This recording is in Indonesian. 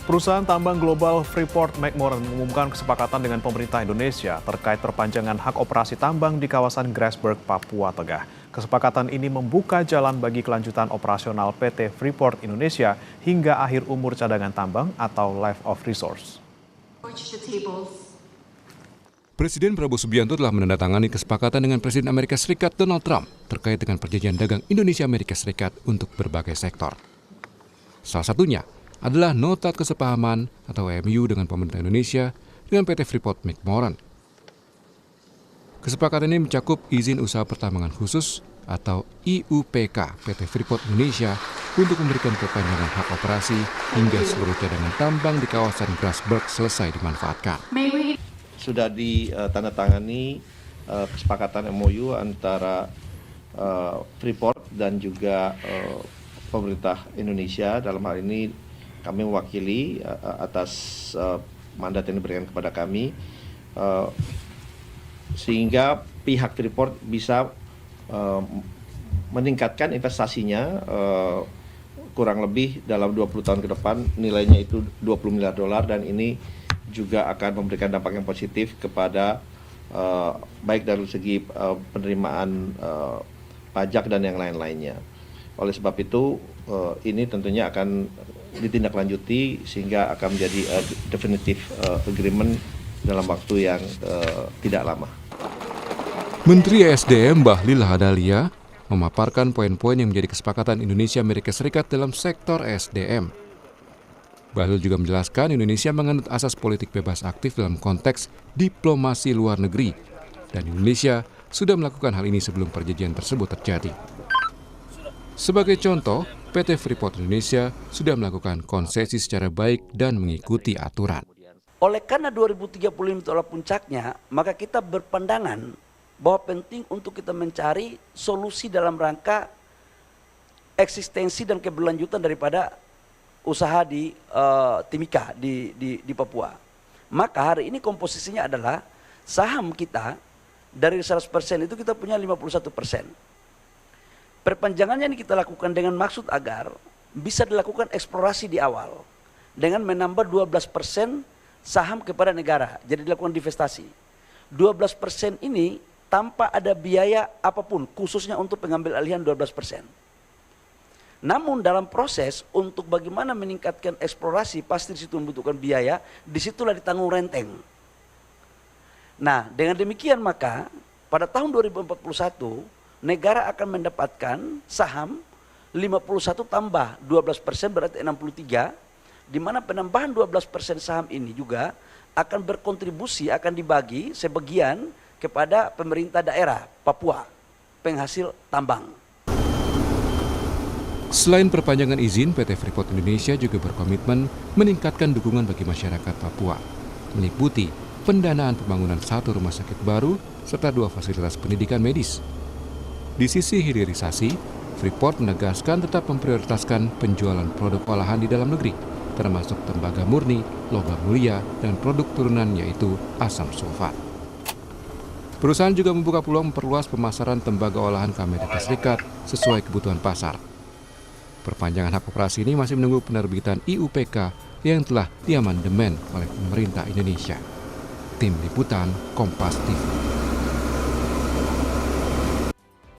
Perusahaan tambang global Freeport McMoran mengumumkan kesepakatan dengan pemerintah Indonesia terkait perpanjangan hak operasi tambang di kawasan Grasberg, Papua Tengah. Kesepakatan ini membuka jalan bagi kelanjutan operasional PT Freeport Indonesia hingga akhir umur cadangan tambang atau life of resource. Presiden Prabowo Subianto telah menandatangani kesepakatan dengan Presiden Amerika Serikat Donald Trump terkait dengan perjanjian dagang Indonesia-Amerika Serikat untuk berbagai sektor. Salah satunya adalah Nota Kesepahaman atau MOU dengan pemerintah Indonesia dengan PT Freeport McMoran. Kesepakatan ini mencakup izin usaha pertambangan khusus atau IUPK PT Freeport Indonesia untuk memberikan perpanjangan hak operasi hingga seluruh cadangan tambang di kawasan Grasberg selesai dimanfaatkan. Sudah ditandatangani kesepakatan MOU antara Freeport dan juga pemerintah Indonesia. Dalam hal ini kami mewakili atas mandat yang diberikan kepada kami, sehingga pihak Freeport bisa meningkatkan investasinya kurang lebih dalam 20 tahun ke depan, nilainya itu $20 miliar, dan ini juga akan memberikan dampak yang positif kepada baik dari segi penerimaan pajak dan yang lain-lainnya. Oleh sebab itu ini tentunya akan ditindaklanjuti sehingga akan menjadi definitive agreement dalam waktu yang tidak lama. Menteri ESDM Bahlil Lahadalia memaparkan poin-poin yang menjadi kesepakatan Indonesia-Amerika Serikat dalam sektor ESDM. Bahlil juga menjelaskan Indonesia menganut asas politik bebas aktif dalam konteks diplomasi luar negeri, dan Indonesia sudah melakukan hal ini sebelum perjanjian tersebut terjadi. Sebagai contoh, PT Freeport Indonesia sudah melakukan konsesi secara baik dan mengikuti aturan. Oleh karena 2035 itu adalah puncaknya, maka kita berpandangan bahwa penting untuk kita mencari solusi dalam rangka eksistensi dan keberlanjutan daripada usaha di Timika di Papua. Maka hari ini komposisinya adalah saham kita dari 100% itu kita punya 51%. Perpanjangannya ini kita lakukan dengan maksud agar bisa dilakukan eksplorasi di awal dengan menambah 12% saham kepada negara, jadi dilakukan divestasi. 12% ini tanpa ada biaya apapun, khususnya untuk pengambil alihan 12%. Namun dalam proses untuk bagaimana meningkatkan eksplorasi, pasti di situ membutuhkan biaya, disitulah ditanggung renteng. Nah, dengan demikian maka pada tahun 2041 negara akan mendapatkan saham 51 tambah 12% berarti 63, di mana penambahan 12% saham ini juga akan berkontribusi, akan dibagi sebagian kepada pemerintah daerah Papua, penghasil tambang. Selain perpanjangan izin, PT Freeport Indonesia juga berkomitmen meningkatkan dukungan bagi masyarakat Papua, meliputi pendanaan pembangunan 1 rumah sakit baru serta 2 fasilitas pendidikan medis. Di sisi hilirisasi, Freeport menegaskan tetap memprioritaskan penjualan produk olahan di dalam negeri, termasuk tembaga murni, logam mulia, dan produk turunan yaitu asam sulfat. Perusahaan juga membuka peluang memperluas pemasaran tembaga olahan ke Amerika Serikat sesuai kebutuhan pasar. Perpanjangan hak operasi ini masih menunggu penerbitan IUPK yang telah diamandemen oleh pemerintah Indonesia. Tim Liputan Kompas TV.